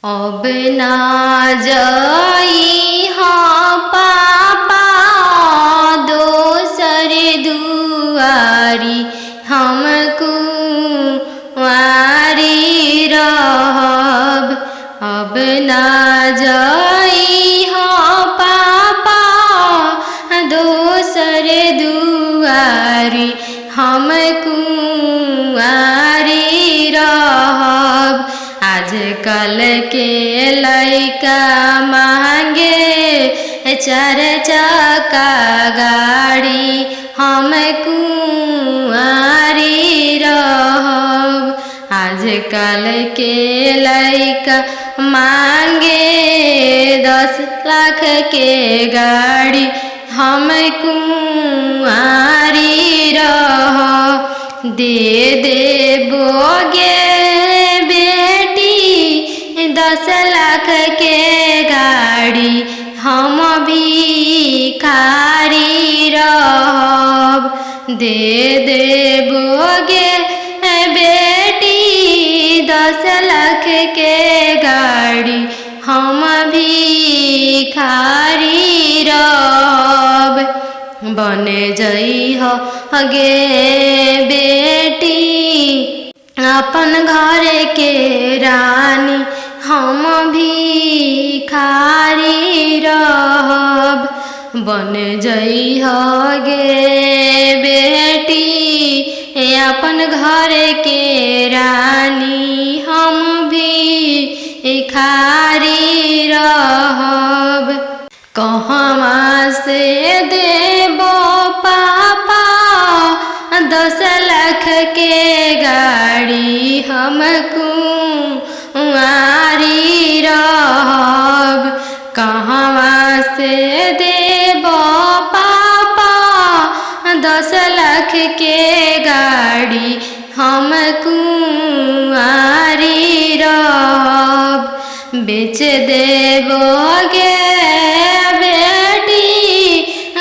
अब ना जाई हाँ पापा दोसर दुआरी, हमको वारी रहब। अब ना जाई हाँ पापा दोसर दुआरी, हमको वारी रहब। आजकल के लइका मांगे चार चक्का गाड़ी, हम कुंवारी रहब। आजकल के लइका मांगे 10 लाख के गाड़ी, हम कुंवारी रहब। दे देबोगे 10 लाख के गाड़ी, हम भिखारी रहब। दे देबोगे बेटी 10 लाख के गाड़ी, हम भिखारी रहब। बन जइह गे बेटी अपन घर के रानी, हम भिखारी रहब। बन जइह गे बेटी अपन घर के रानी, हम भिखारी रहब। कहवा से देबो पापा 10 लाख के गाड़ी, हम कुंवारी रहब। कहवा से देबो पापा 10 लाख के गाड़ी, हम कुंवारी रहब। बेच देबोगे बेटी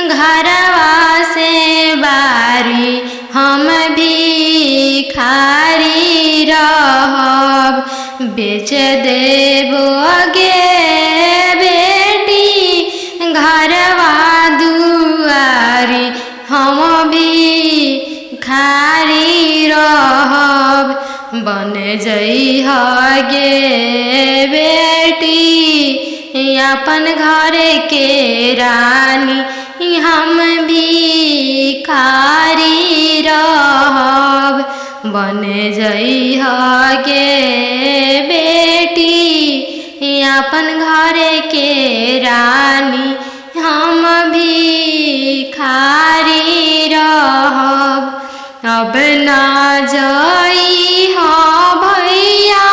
घरवा से बारी, हम भिखारी रहब। बेच देबोगे बेटी घरवा दुआरी, हम भिखारी रहब। बन जइह गे बेटी अपन घर के रानी, हम भिखारी रहब। बन जइह गे बेटी अपन घर के रानी, हम भिखारी रहब। अब ना जाई हाँ भैया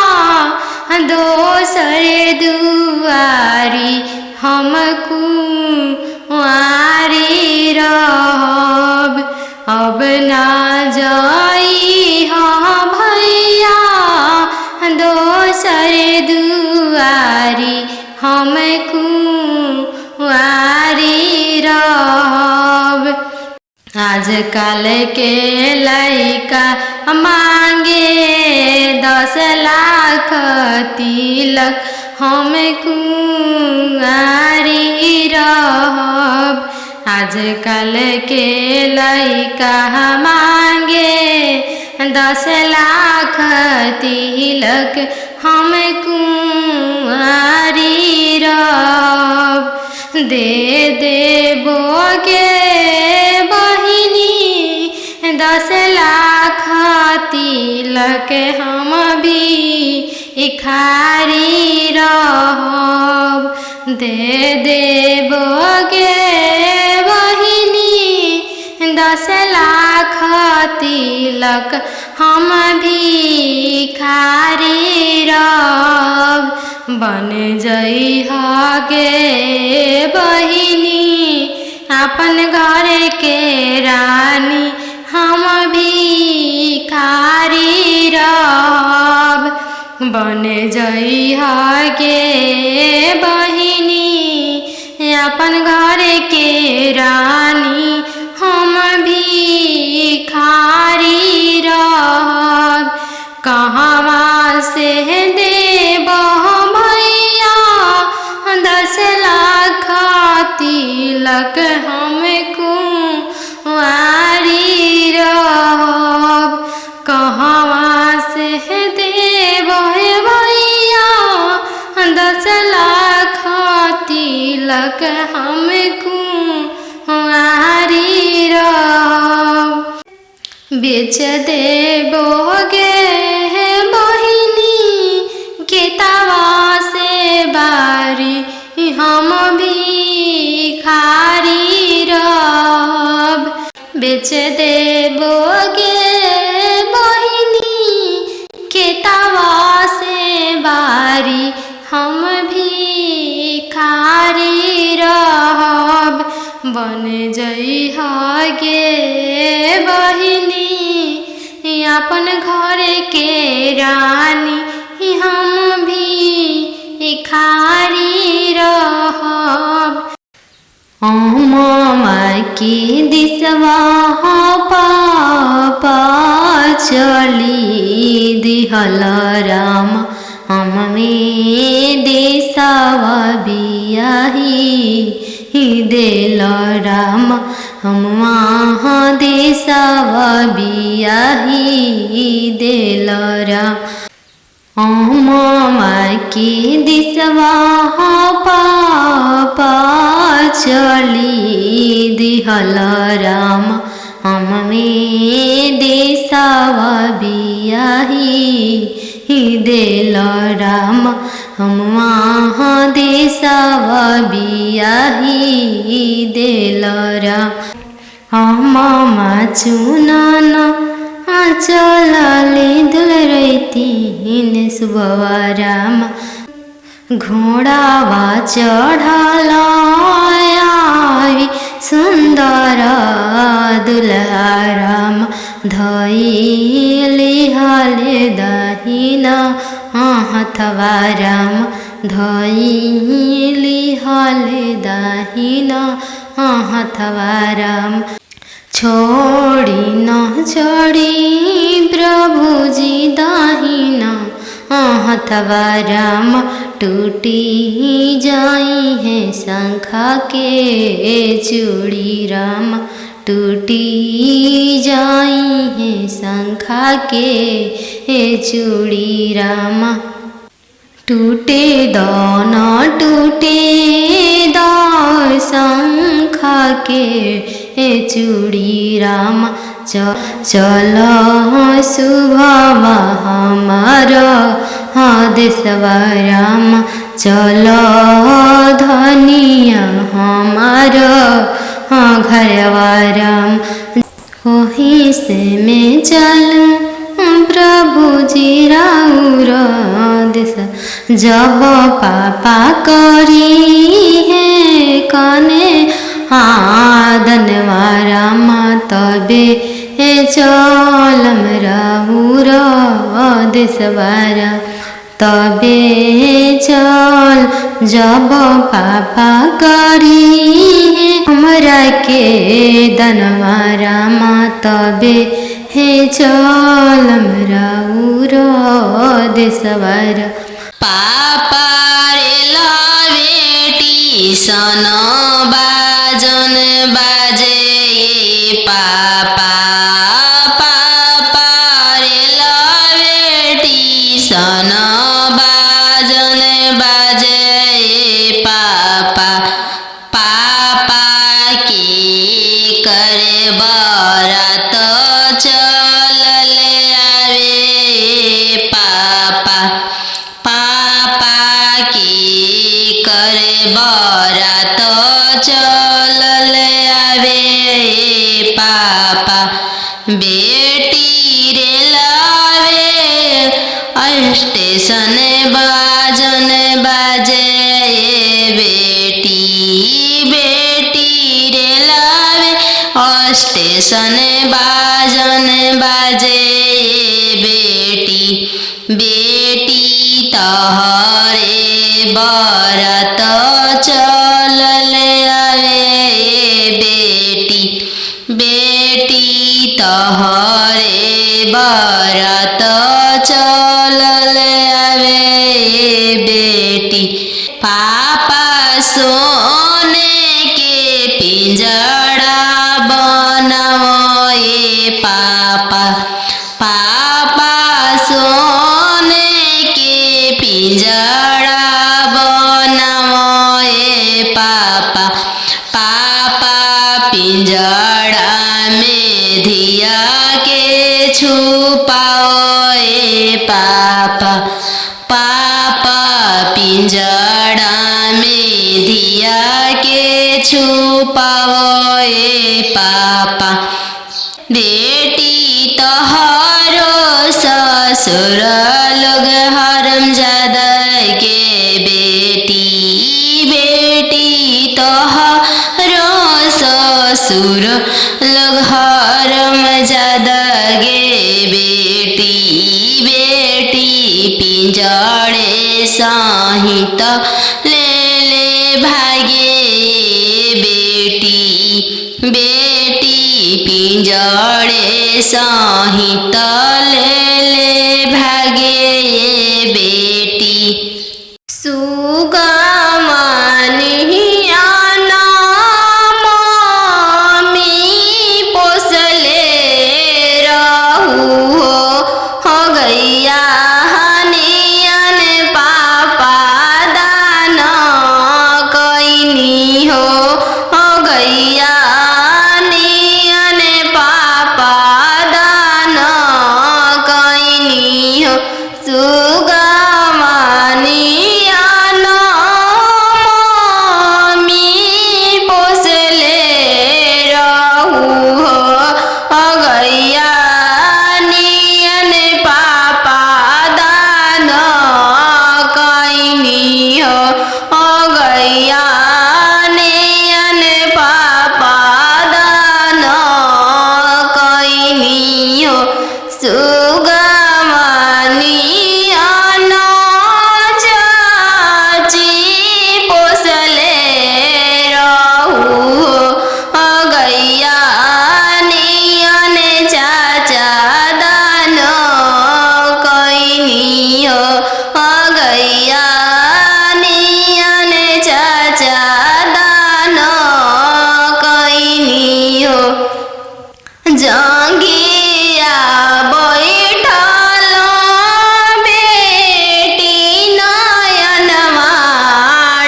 दोसर दुआरी, हम कुंवारी रहब। अब ना जाई हाँ भैया दोसर दुआरी, हम कुंवारी रहब। आजकल के लइका मांगे 10 लाख तिलक, हम कुंवारी रहब। आजकल के लइका मांगे 10 लाख तिलक, हम कुंवारी रहब। दे देबोगे बहिनी 10 लाख तिलक, हम भिखारी रहब। दे देबोगे बहिनी 10 लाख तिलक, हम भिखारी रहब। बन जइह गे बहिनी अपन घर के रानी, हम भिखारी रहब। बन जइह गे बहिनी अपन घर के रानी, हम भिखारी रहब। कहवा से देबो भैया तिलक हम कुंवारी रहब। कहवा से देव भैया 10 लाख तिलक हम कुंवारी रहब। बेच देबोगे बहिनी केतवा से बारी हम भिखारी रहब। बेच देबोगे बहिनी केतवा से बारी हम भिखारी रहब। बन जइहा गे बहिनी अपन घर के रानी हम भिखारी रहब। मामा की दिसवा पापा चली दिहल राम हम में देशवा बियाही देल राम हम वहाँ देशवा बियाही देल राम। मामा की दिसवा पापा चली दिहल राम हम में देशवा बियाही देल राम हम वहाँ देशवा बियाही देल राम। मामा चुनन चलले दुल रैतीन सुबवा राम। घोड़ावा चढ़ल सुंदर दुल्हा राम। धइली हले दहिना हथवा राम। धइली हले दहिना हथवा राम। छोड़ी न छोड़ी प्रभुजी दाहिना हथवा राम। टूटी जाई है शंखा के चूड़ी राम। टूटी जाई है शंखा के चूड़ी राम। टूटे दान टूटे दार शंखा के चूड़ी राम। चल शुभवा हमार देशवा राम। चल धनिया हमार घरवा राम। कोही से में चल प्रभुजी राउर देश। जब पापा करी है कने आदनवा राम तबे चलम राउर देशवा राम। तबे चल जब पापा करी हमरा के दनवा राम तबे चलम राउर देशवा राम। पापा रे बेटी सन बाजन बाजे पापा। पापा रे बेटी सन बाजन बाजे पापा। पापा की करे बरात चलले आवे पापा। पापा की करे बरात चलले आवे पापा। बेटी रे लावे स्टेशन बाजन बाजे बेटी। बेटी रे लावे स्टेशन बाजन बाजे बेटी। बेटी तहरे बरात चलले आवे बेटी। बेटी तहरे बरात चलले आवे बेटी। पापा सोने के पिंजड़ा बनाओ ए पापा। पापा सोने के पिंजड़ा बनाओ ए पापा। पापा पिंजड़ा में धिया के छुपाओ ए पापा। पापा पिंजड़ा में धिया के छुपाओ ए पापा। बेटी तोहरो ससुर लोग हरामजादा के बेटी। बेटी तोहरो ससुर लोग हरामजादा गे बेटी। बेटी पिंजड़े सहित ले ले भागे बेटी। बेटी पिंजड़े सहित ले ले भागे बेटी। सुगा मानिया नाम मी पोसले रहू हो गैया हनियन पापा दान कैनी हो गैया नियन पापा दान कैनी हो। सुगा मानिया मी पोसले रहू हो गैया नियन पापा दान कैनी हो गैया नियन पापा दान कैनी हो। सुगा मानिया चाची पोसले रहू हो गैया नियन चाचा दान कैनी हो गैया नियन चाचा दान कैनी हो। जंगिया बैठल बेटी नयनमा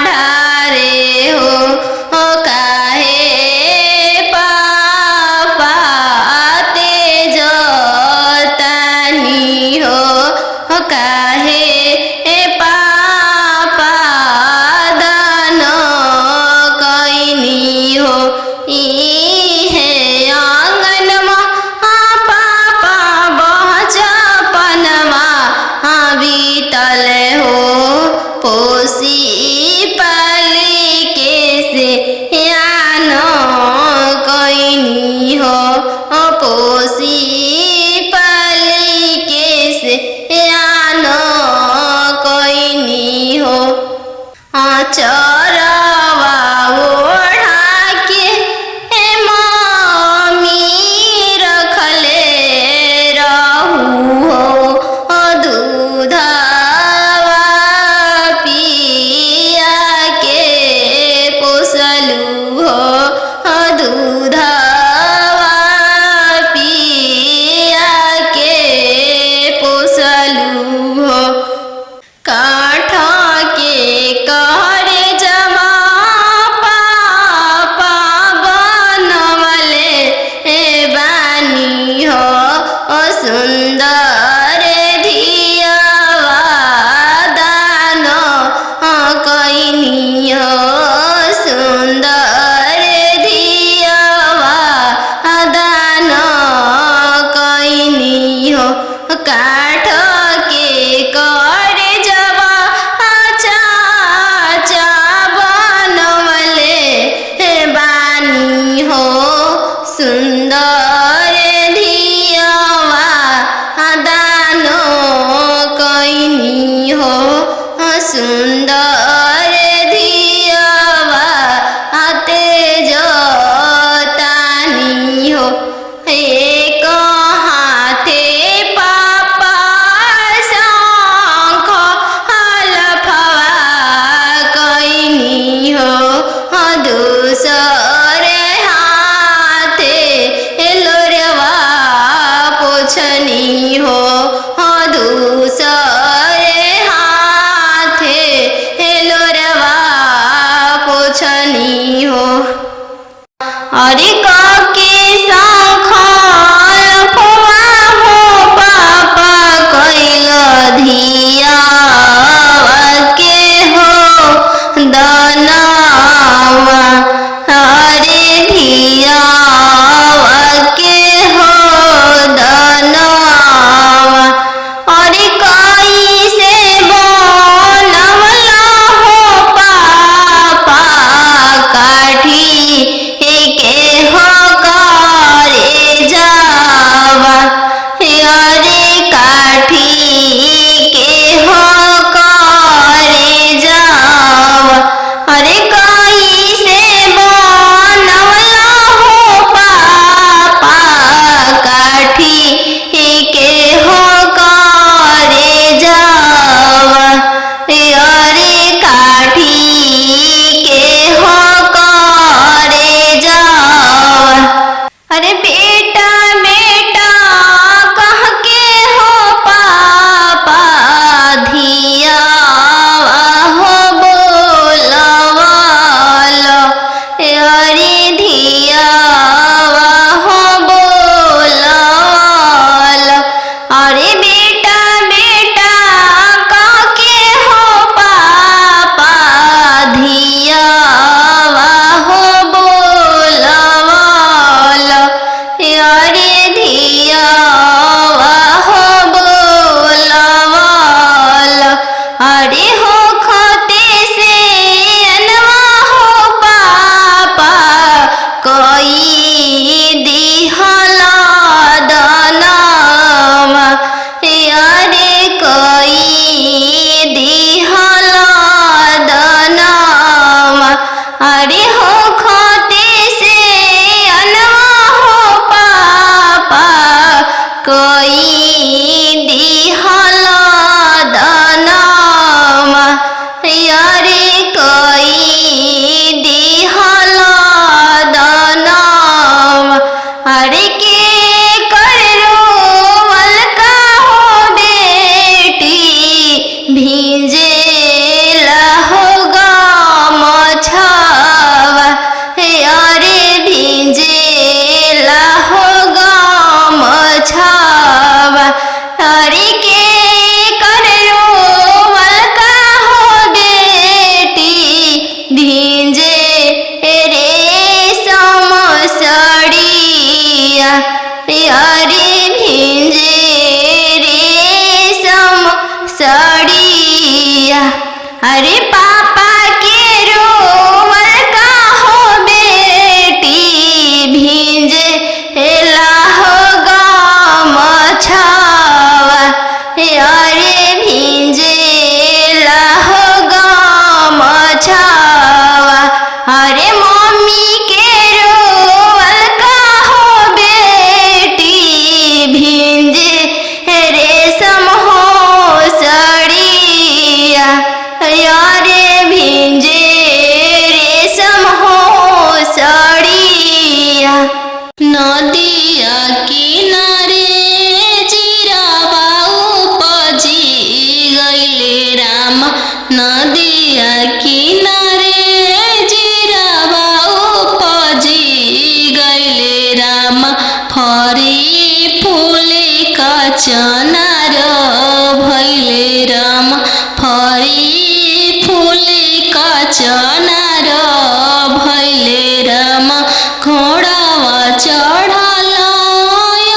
ढारे हो काहे पापा तेज तानी हो काहे पापा दान कैनी हो। इहे आंगनमा पापा बचपनमा बीतल हो पोसी पाली के से यान कैनी हो पोसी पाली के से यान कैनी हो। चरवा ओढ़ा के मम्मी रखले रहू हो दूधवा पिया के पोसलू हो दूधवा पिया के पोसलू हो। काठ के करे जमा पापा बनवले बानी हो सुंदर धियावा दान कैनी हो सुंदर धियावा दान कैनी हो। काठ के करे जवा चाचा बनवले बानी हो सुंदर धियावा दान कैनी हो सुंदर धियावा तेज तानी हो। एक हाथे पापा शंख हलफवा कैनी हो दूसरे अरे पापा के रोवल का हो बेटी भींजे लाहो गमछावा अरे भींजे लाहो गमछावा अरे मम्मी के रोवल का हो बेटी भींजे रेशम हो सड़िया अरे भींजे रेशम हो सड़िया। नदिया किनारे जीरावा उपजी गइले राम नदिया किनारे जीरावा उपजी गइले राम फरी फूले का चनार भइले राम फरी फूले का चनार भइले राम घोड़ावा चढ़ल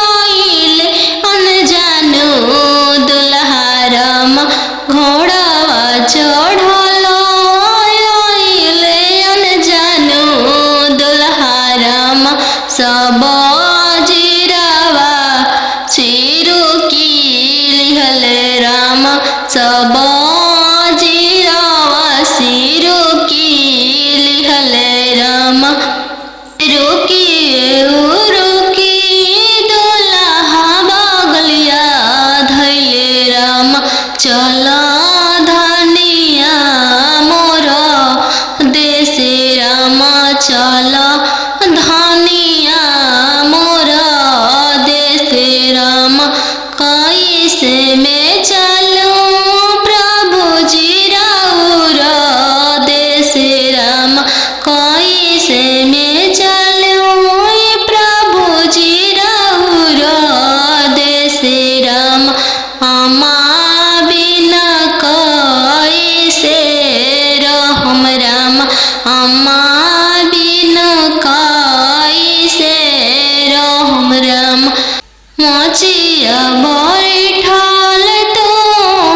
आइले अनजानु दुल्हा राम घोड़ावा चढ़ल आइले अनजानु दुल्हा राम सब जीरावा सिरु की लिहले राम सब जीरावा सिरु की लिहले राम रुकी दुल्हा बगलिया धैले राम चल धनिया मोर देशे राम चल धनिया मोर देशे राम कैसे में चलूं प्रभु जी राउर देशे राम कैसे में चलूं प्रभु जी राउर देशे राम अम्मा बिना कैसे रहम राम अम्मा बिना कैसे रहम राम मोचिया बैठल तो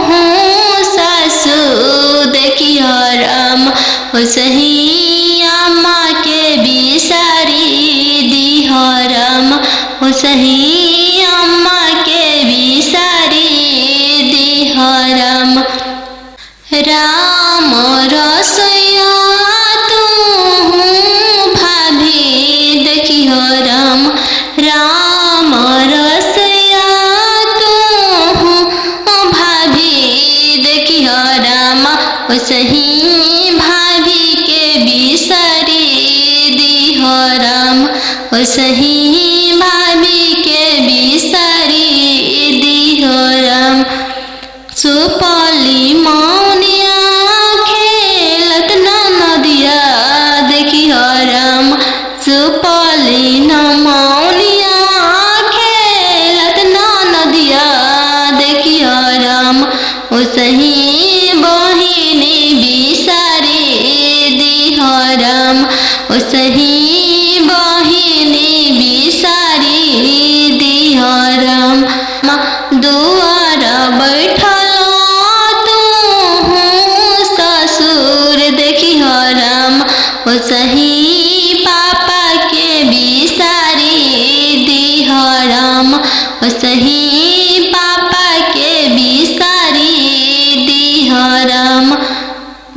हूँ सासु देखियो राम सही अम्मा के बिसारी दिह राम सही अम्मा के बिसारी दिह राम राम रसोइया तू भाभी देखियो राम राम रसोइया तू भाभी देखियो राम सही भाभी के बिसारी दिह राम सही भाभी के बिसारी दिह राम सुपली मौनिया खेलत नदिया देखियो राम सुपली न मौनिया खेलत नदिया देखियो राम सही बहिनी बिसारी दिह राम सही बहिनी बिसारी दिह राम दुआर बैठल तू ससुर देखिह राम सही पापा के बिसारी दिह राम सही पापा के बिसारी दिह राम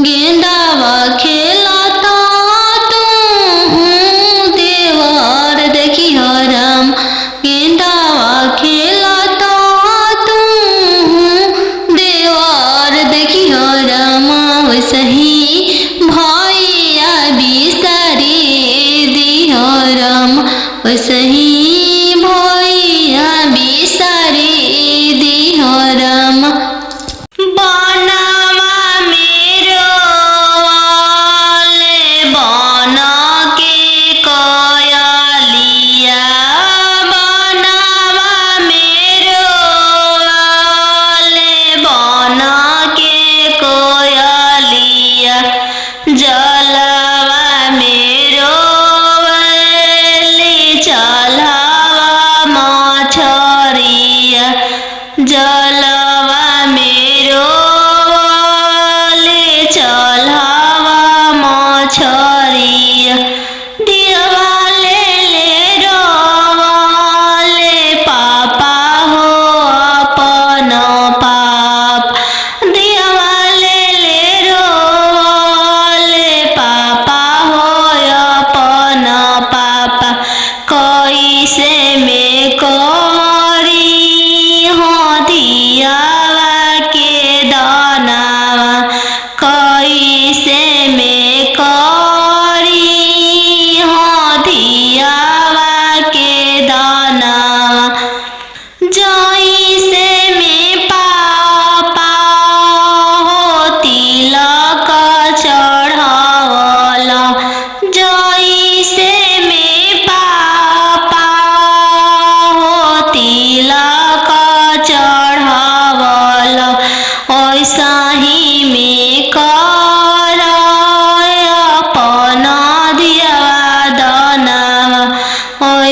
गेंदावा खेलता तू देवर देखिह राम गेंदावा खेलता तू देवर देखिह राम सही भैया बिसारी दिह राम सही भैया बिसारी दिह राम बनवा मेरो वाले बन के कयलिया बनवा मेरो वाले बन के कोयलिया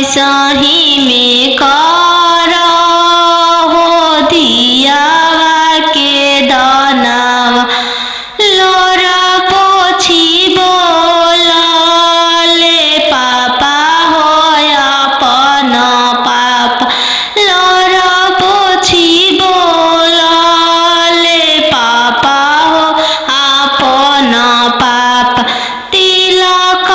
वैसाही में कर हो दियावा के दानावा लोरा पोछी बोला ले पापा हो अपन पापा लोरा पोछी बोला ले पापा हो अपन पापा तिलक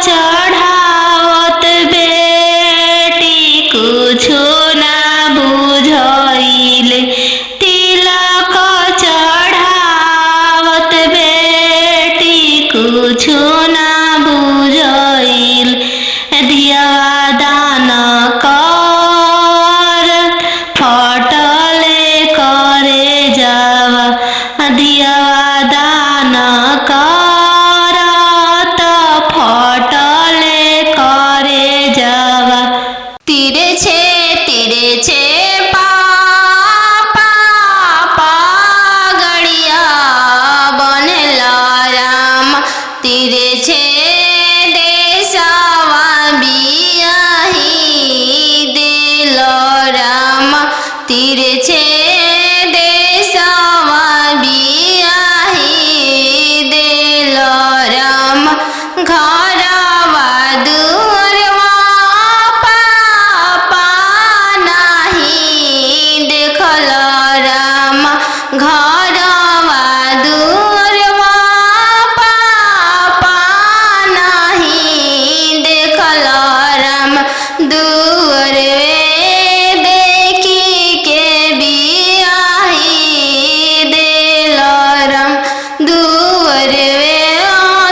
चढ़ावत बेटी कुछो ना बुझाइले तिलक चढ़ावत बेटी कुछो ना बुझाइल धियावा दान कर फटले करे जावा धियावा दान कर त फटले करे जावा तिरछे पापा गड़िया बनला राम तिरछे देशवा बियाही दिल राम तिरछे देशवा बियाही दिल राम घरवा दुअरवा पापा नाही देखल राम घरवा दुअरवा पापा नाही देखल राम दुअरवे देखी के बियाही दिल राम दुअरवे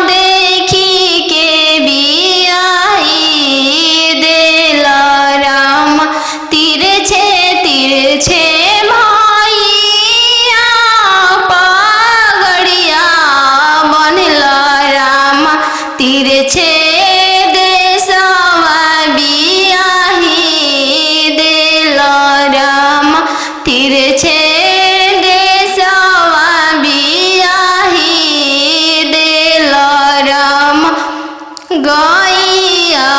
देखी के बियाही दिल राम तिरछे भैया पगड़िया बनल राम तिरछे देशवा बियाही दिल राम तिरछे देशवा बियाही दिल राम गैया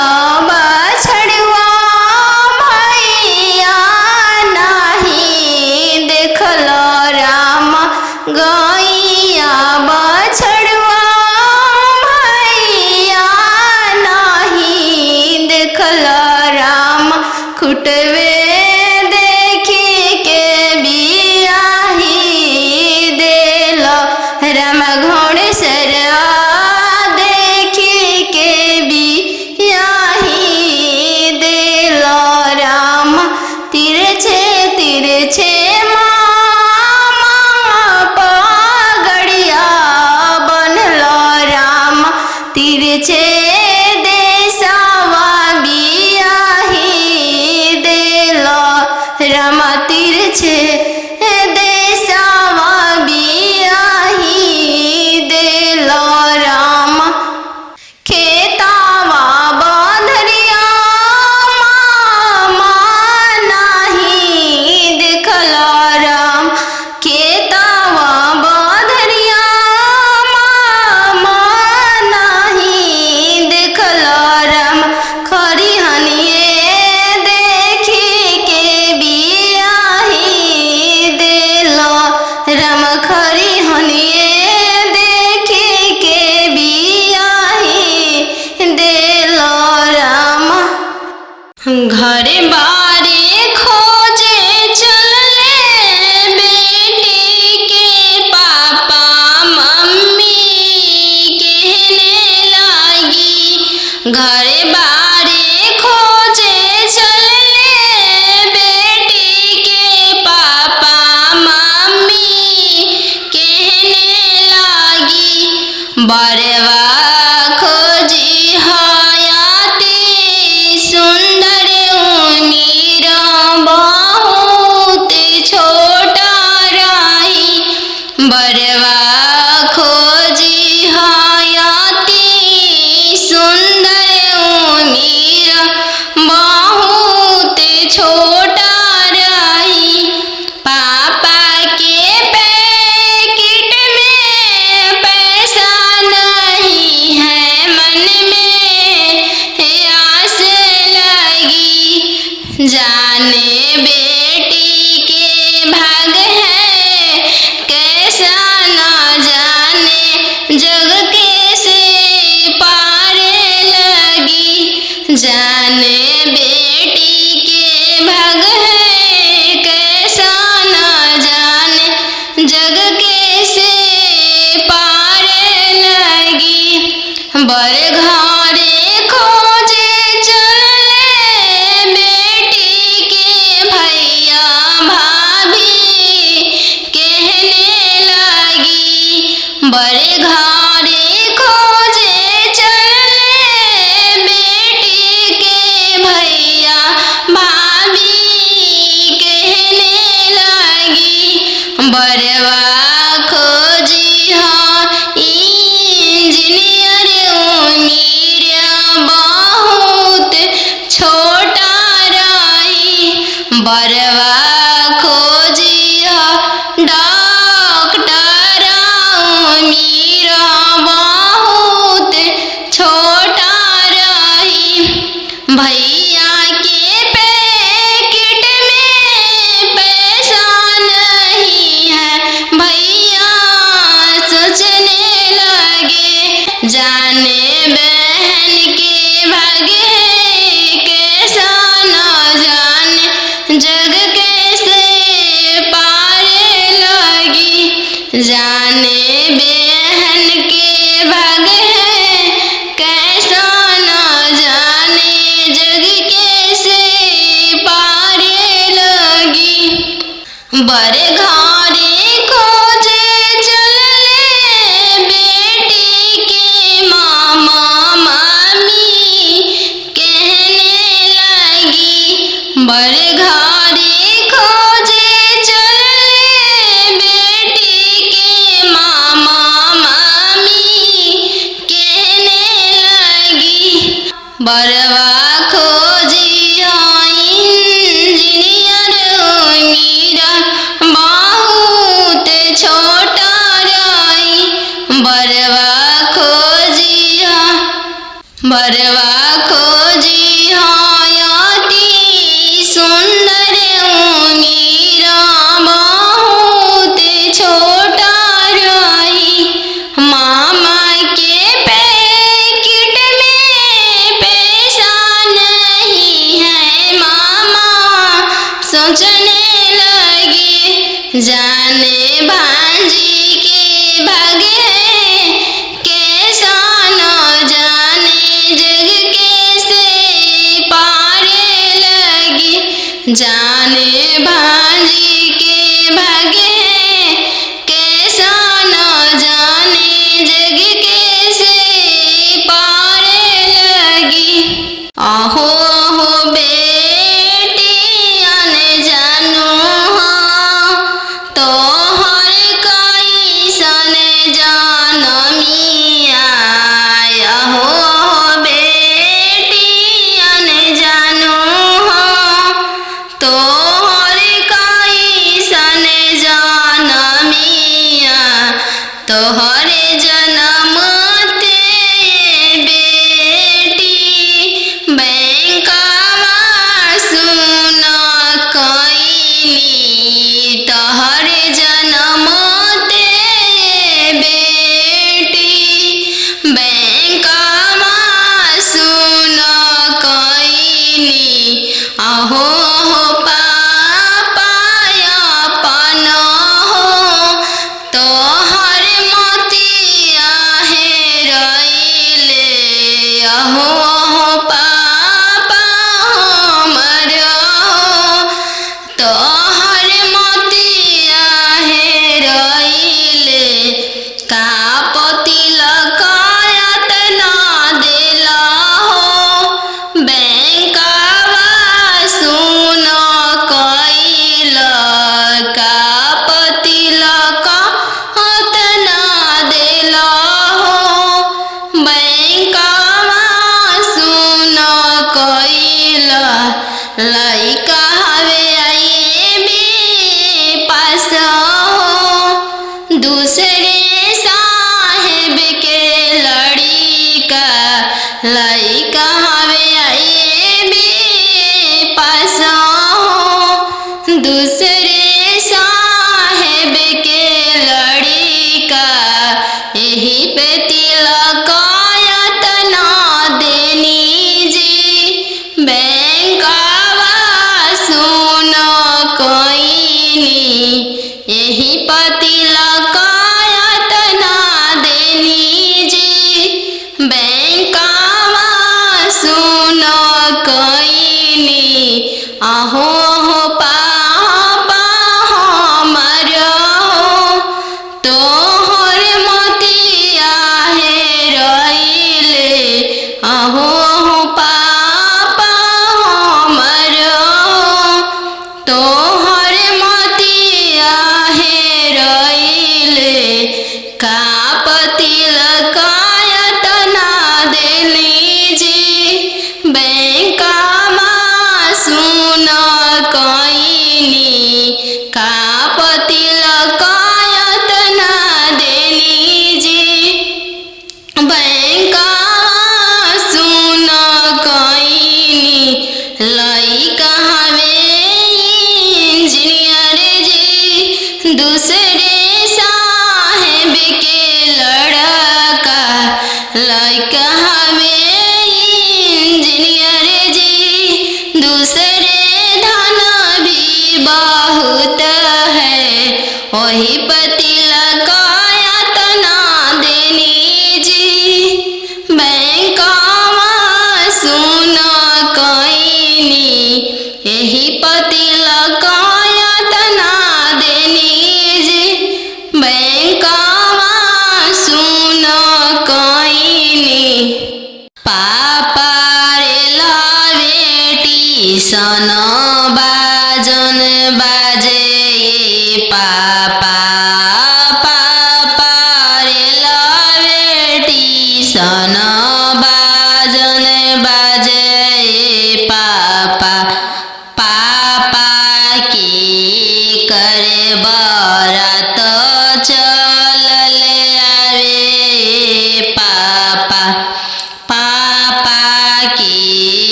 बछड़ुआ भैया नाही देखल राम गैया बछड़ुआ भैया नाही देखल राम खुटवे देखी के बियाही दिल राम घोड़सरवा देखी के बियाही दिल राम तिरछे मामा पगड़िया बनल राम तिरछे देशवा बियाही दिल राम तिरछे देशवा बियाही दिल राम खेतावा बंधरिया मामा नाही देखल राम खेतावा बंधरिया मामा नाही देखल राम खरिहनिए देखी के बियाही दिल राम खरिहनिए देखी के बियाही दिल राम घरे बारे खोजे चलले बेटी के पापा मम्मी कहने लागी घरे बारे खोजे चलले बेटी के पापा मम्मी कहने लागी बरवा खोजी हयाती सुंदर उमीर बहुत छोटा रही बरवा खोजी हयाती सुंदर उमीर बहुत छोटा रही पापा के पैकेट में पैसा नहीं जाने बेटी के भाग है कैसा न जाने जग कैसे पारे लगी। बर घरे खोजे चले बेटी के भैया भाभी कहने लगी। बर घरे खोजे चले बेटी के भैया भाभी कहने लगी। बरवा खोजी हाँ इंजीनियर उमीरिया बहुत छोटा रही। बरवा खोजी हाँ डॉक्टर उमीरा बहुत छोटा रही। भैया के पैकेट में पैसा नहीं है भैया सोचने लगे। जाने बहन के भागे कैसा न जाने जग कैसे पारे लगी। जाने बहन के भागे कैसा न जाने जग कैसे पारे लगी। बर घरे खोजे चले बेटी के मामा मामी कहने लगी। बर घरे खोजे चले बेटी के मामा मामी कहने लगी। बरवा खोजी हाँ इंजीनियर उमीरा बहुत छोटा रही। बरवा खोजी हाँ अति सुंदर उमीरा बहुत छोटा रही। मामा के पैकेट में पैसा नहीं है मामा सोचने लगे। जाने भांजी के भागे कैसा न जाने जग कैसे पारे लगी। जाने भांजी के भागे कैसा न जाने जग कैसे पारे लगी। आहो आहो बेटी आने जानू हाँ तो हर कई सन जानमिया। आहो आहो बेटी आने जानू हाँ तो हर कई सन जानमिया। तोहरे जन्म ते बेटी बैंकवा सुन कईनी। तोहरे जन्म ते बेटी बैंकवा सुन कईनी। आहो हो पापा अपन हो तोहर मोतिया हेरैले। आहो हो पापा हमर हो तोहर मोतिया हेरैले। का पतिलक यातना देला हो बैंकवा सुन कइल। का पतिलक यातना देला हो बैंकवा सुन कइल। लइका हवे आईबी पास हो दूसरे साहेब के लड़िका। लइका हवे आईबी पास हो दूसरे साहेब के लड़िका। यही पे तिलक यातना देनी जी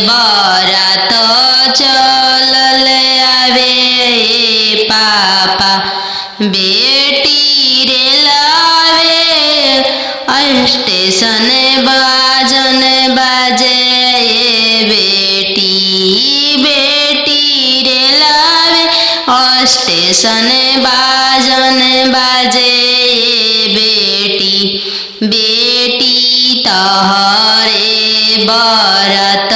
बरात चलल आवे पापा बेटी रे लावे स्टेशन बाजन बाजे बेटी बेटी रे लावे स्टेशन बाजन बाजे बेटी बेटी तोहरे बरात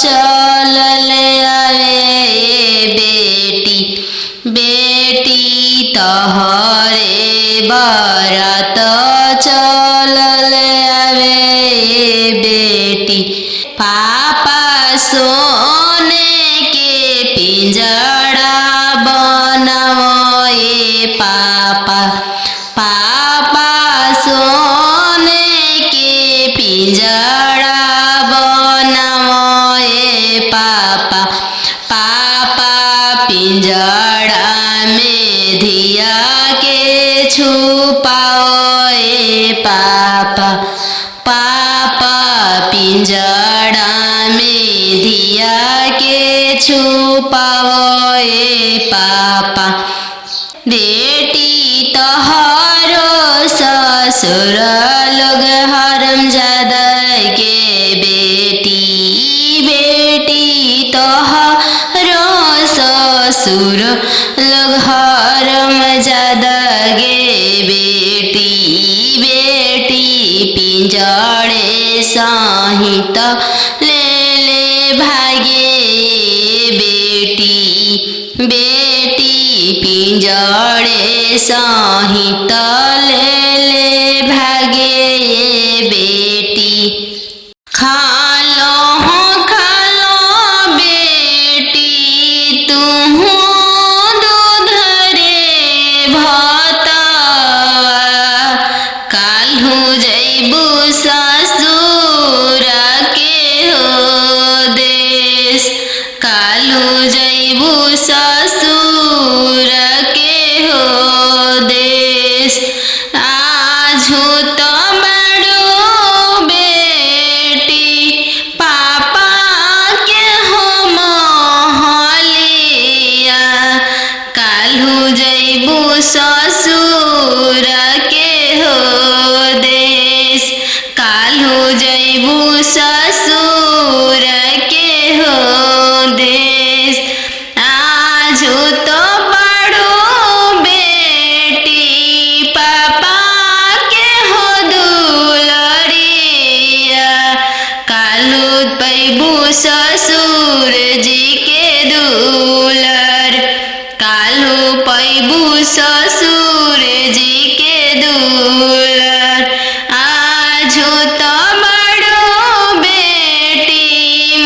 चलल आवे बेटी बेटी तोहरे बरात चलल आवे बेटी पापा सोने के पिंजड़ा बनाओ पापा पापा सोने के पिंजड़ा बनाओ पापा पापा पिंजड़ा में धिया के छुपाओ पापा पापा पिंजड़ा में धिया के छुपाओ पापा बेटी तोहरो ससुर लोग हरामजादा के बेटी बेटी तोहरो ससुर लोग हरामजादा गे बेटी बेटी पिंजड़े सहित ले भागे बेटी बेटी पिंजड़े सहित ले भागे बेटी खालो बेटी तुहू दूध रे भतवा काल्हू जैबू ससुर के हो देश काल्हू जैबू ससुर के हो देश आजू तो बड़ो बेटी पापा के हो महलिया काल्हू जैबू ससुर के हो देश काल्हू जैबू ससुर के हो देश आजू तो बड़ो बेटी पापा के हो दुलरिया काल्हू पैबू ससुर जी के दुलर काल्हू पैबू ससुर जी के दुलर आजू तो बड़ो बेटी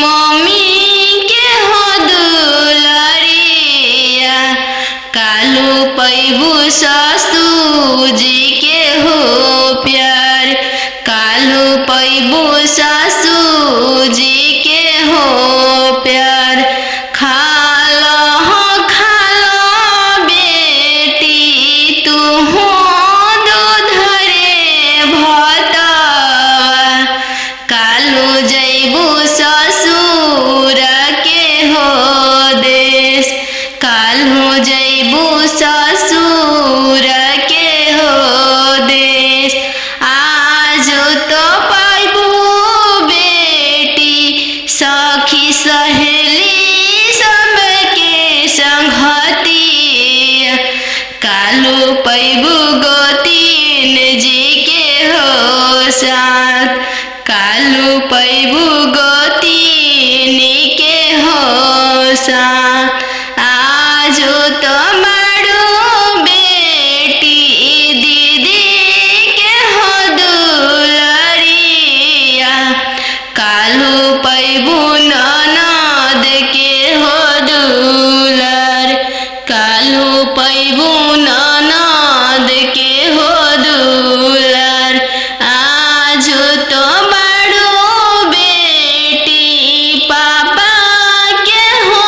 मम्मी के हो दुलरिया काल्हू पैबू ससुर जी के हो प्यार काल्हू पैबू ससुर जी के हो प्यार खालो बेटी तुहू दूध रे भतवा काल्हू जैबू ससुर के हो देश काल्हू जैबू ससुर के हो देश आजू तो पैबू बेटी सखी सहेली सबके संगतिया काल्हू पैबू गोतीन जी के हो साथ काल्हू पैबू गोतीन के हो साथ आजू तो बड़ो बेटी दीदी के हो दुलरिया काल्हू पैबू ननद के हो दुलर काल्हू पैबू ननद के हो दुलर आजू तो बड़ो बेटी पापा के हो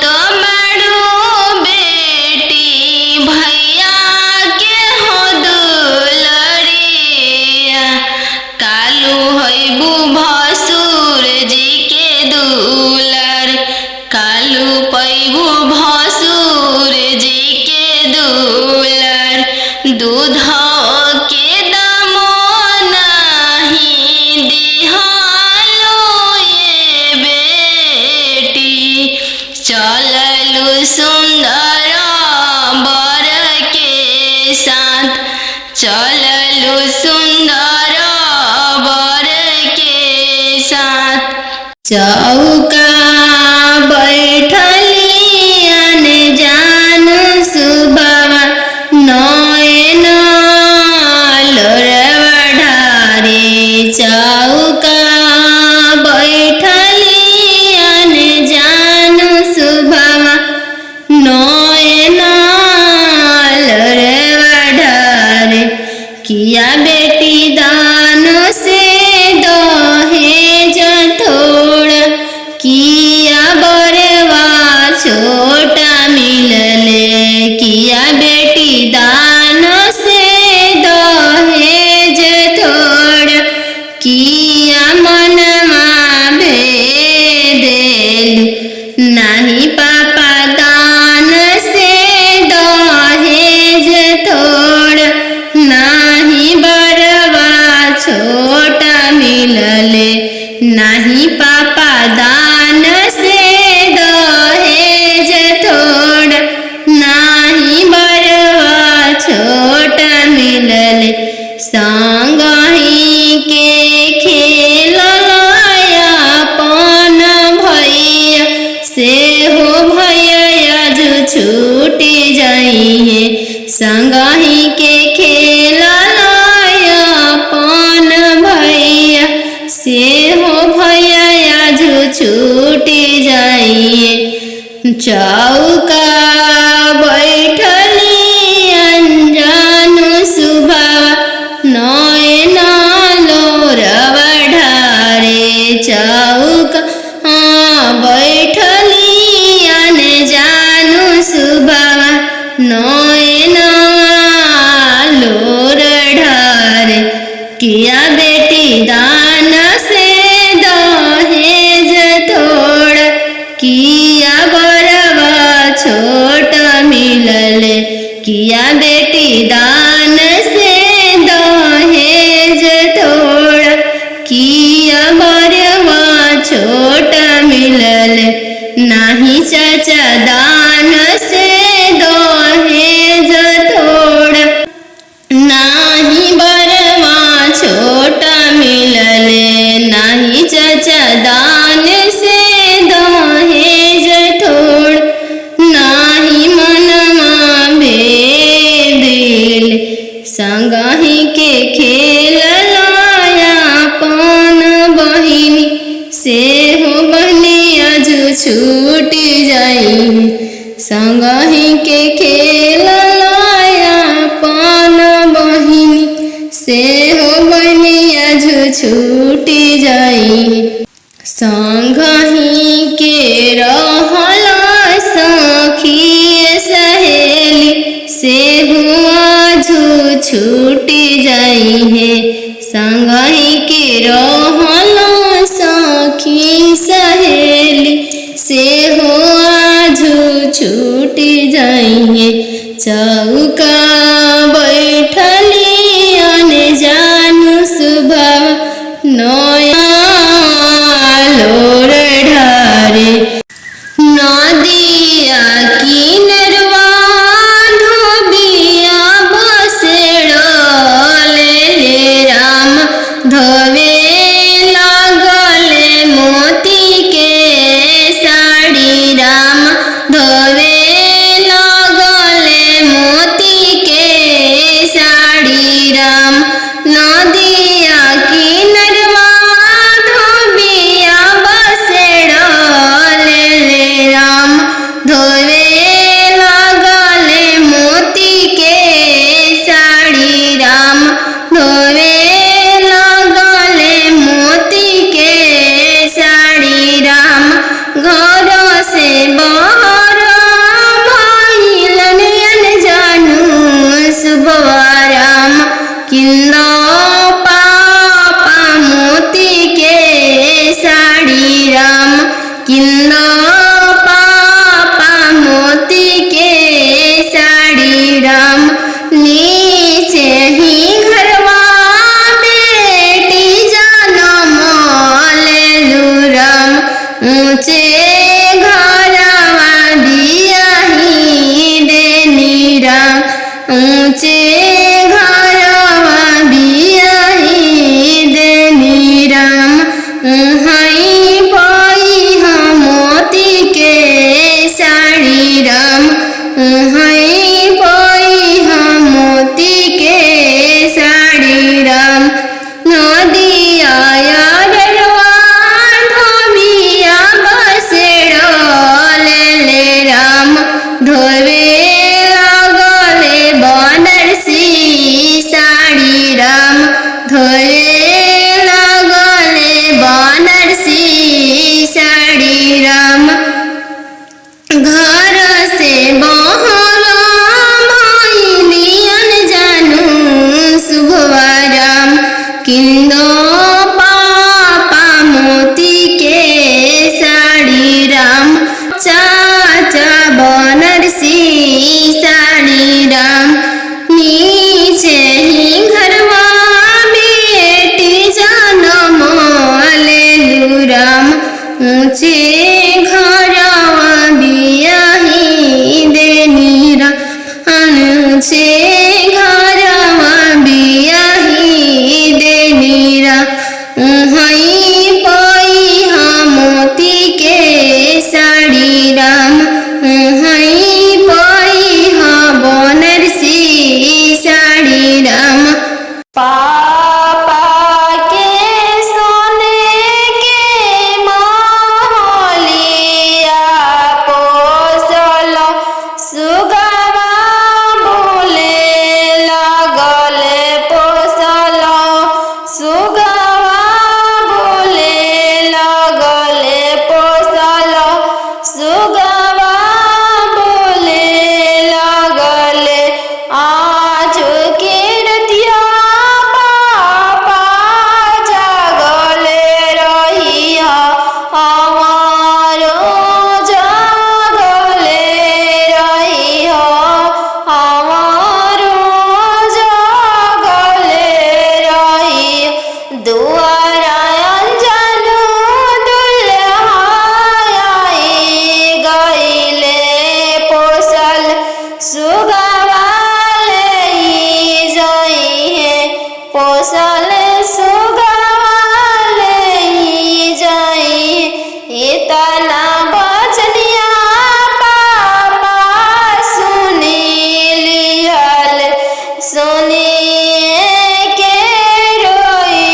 तो बड़ो बेटी भैया के हो दुलरिया कालू हईबू भसुर जी के दुलर कालू पैबू भसुर जी के दुलर दूध के दामो नहीं दिहालो ये बेटी चललू सुंदर बर के साथ चललू सुंदर बर के साथ चौका बैठली अनजान सुबवा नयन लोरवा ढारे चौका बैठली अनजान सुबवा नयन लोरवा ढारे किया बेटी दान से दहेज थोड़ा किया बरवा छोटा मिलले किया बेटी दान से दहेज थोड़ा किया मनमा भेदेल नहीं पापा दान से दहेज थोड़ा नहीं बरवा छोटा मिलले नहीं पापा दान से दहेज थोड़ा नहीं बरवा छोटा मिलले संगही के खेलया अपन भैया से हो भैया जो छूटी जाइए संगही के खेलया अपन भैया से हो भैया जो छूटी जाइए चौका बैठली अनजान सुबह नयन लोरवा ढारे चौका बैठली अनजान सुबह नयन लोर ढारे किया बेटी दान से दहेज थोड़ा किया बरवा छोटा मिलले किया बेटी दान से दहेज थोड़ा किया बरवा छोटा मिलले नहीं चाचा दान से दहेज थोड़ा नहीं बरवा छोटा मिलले नहीं चाचा दान से दहेज थोड़ा नहीं मनमा भेदिल संगही के खेल लाया पान बहिनी से हो बहनिया जो छूटी जाई संगही के खेल लाया पान बहिनी से हो बहनिया जो छूटी जाई संगही के रहला सखी सहेली से हुआ जो छूटी जाई है संगही के रहला सखी सहेली से हुआ जो छूटी जाई है चौका बैठली अनजान सुबह नया लोर ढारे नदिया किनरवा धोबिया बसेड़ले ले राम धोवे लागले मोती के साड़ी राम धोवे लागले मोती साड़ी राम उहई पई हम मोती के साड़ी राम नदिया डरवा धोबिया बसेड़ ले राम धोवे लगले बनारसी साड़ी राम धोवे लगले बनारसी साड़ी राम घर से बहरा माइलियन जानू शुभवा राम किंदो पापा मोती के साड़ी राम चाचा बनारसी साड़ी राम नीचे ही घरवा बेटी जन्म लेलू राम ऊंचे घरवा बियाही देनी राम ऊंचे घरवा बियाही देनी राम उहई पई हम मोती के साड़ी राम उहई पई हम बनारसी साड़ी राम पापा के सोने के महलिया पोसल सुगवा बोले लगले पोसल सुगवा बोले लगले पोसल सुगवा बोले लगले आज के रतिया पापा जागले रहिया हमारो जागले रहिया हमारो जागले रहिया दुआरा अंजनु दुल्हाई गईले पोसल सुगवा ले जाई है पोसल सुगवा ले जाई इतना बचनिया पापा सुनी लिहल सुनिए के रोई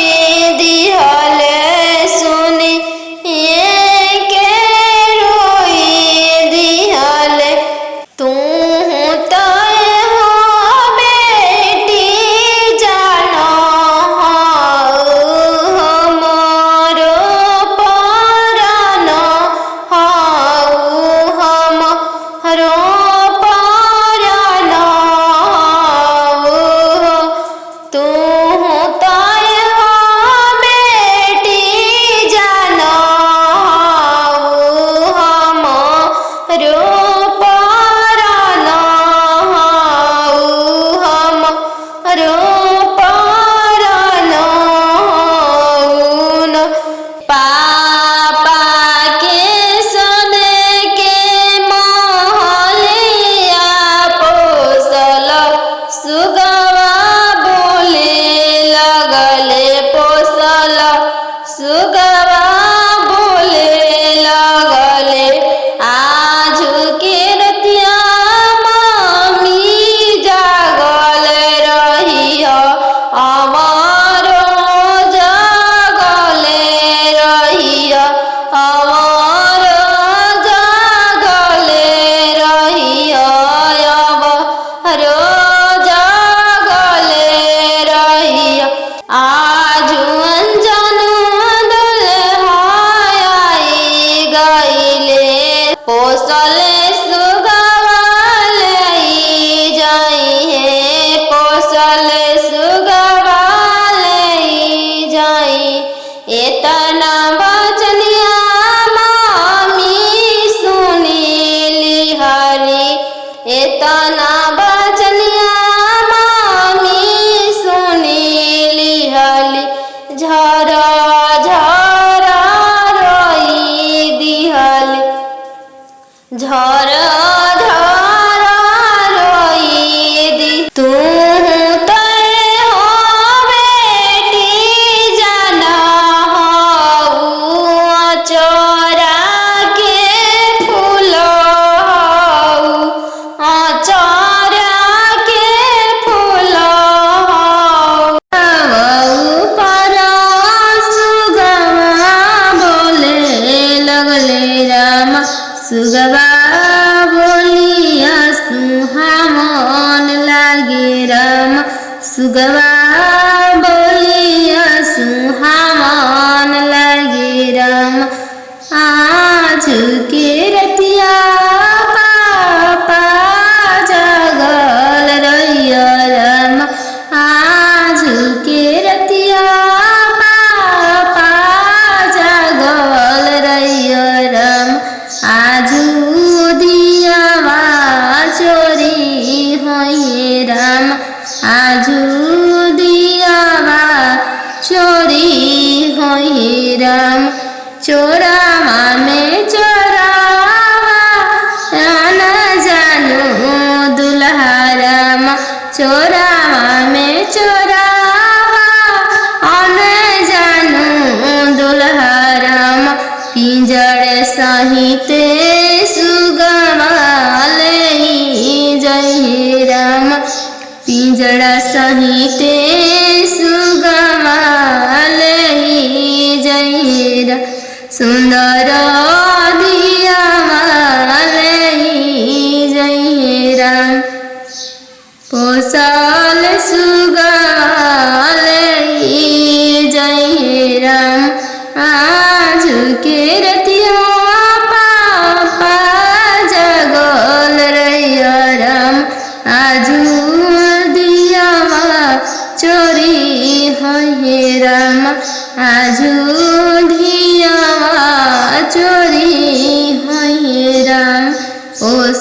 दिहल सुनिए के रोई दिहल तू तय हो बेटी जानो हमारो परानो हमारो परानो तू तय हो बेटी जानो हमारो परानो हमारो परानो पापा के सोने के महलिया पोसल सुगवा बोले लगले पोसल सुगवा बोले लगले आज के रतिया मम्मी जागल रहिया हमारो जागले रहिया हमारो जागले रहिया हमारो जागले रहिया आज अंजनु दुल्हाई गईले पोसल सुगवा ले जाई है पोसल सुगवा ले जाई इतना बचनिया मामी सुनी लिहारी इतना बचनिया मामी सुनी लिहाली झरा झरा रोई दिहल झरा झरा रोई दी तू तय हो बेटी जाना हो चोरा के फूलो सुगवा बोलिया सुहावन लगे राम आज के रतिया पापा जगल रहिया राम आज के रतिया पापा जगल रहिया राम आजू दियावा चोरी होई राम आजू दियावा चोरी होई राम चोरावा में चोरावा न जानू दुल्हा राम चोरावा में चोरावा न जानू दुल्हा राम पिंजड़ सहिते सुगवा ले जय राम पिंजड़ा सहिते सुगवा ले जय राम सुंदर दियावा ले जय राम पोसल सुगवा ले जय राम आज के रतिया पापा जगल रहिया राम आजू दियावा चोरी होई राम आजू दियावा चोरी होई राम ओ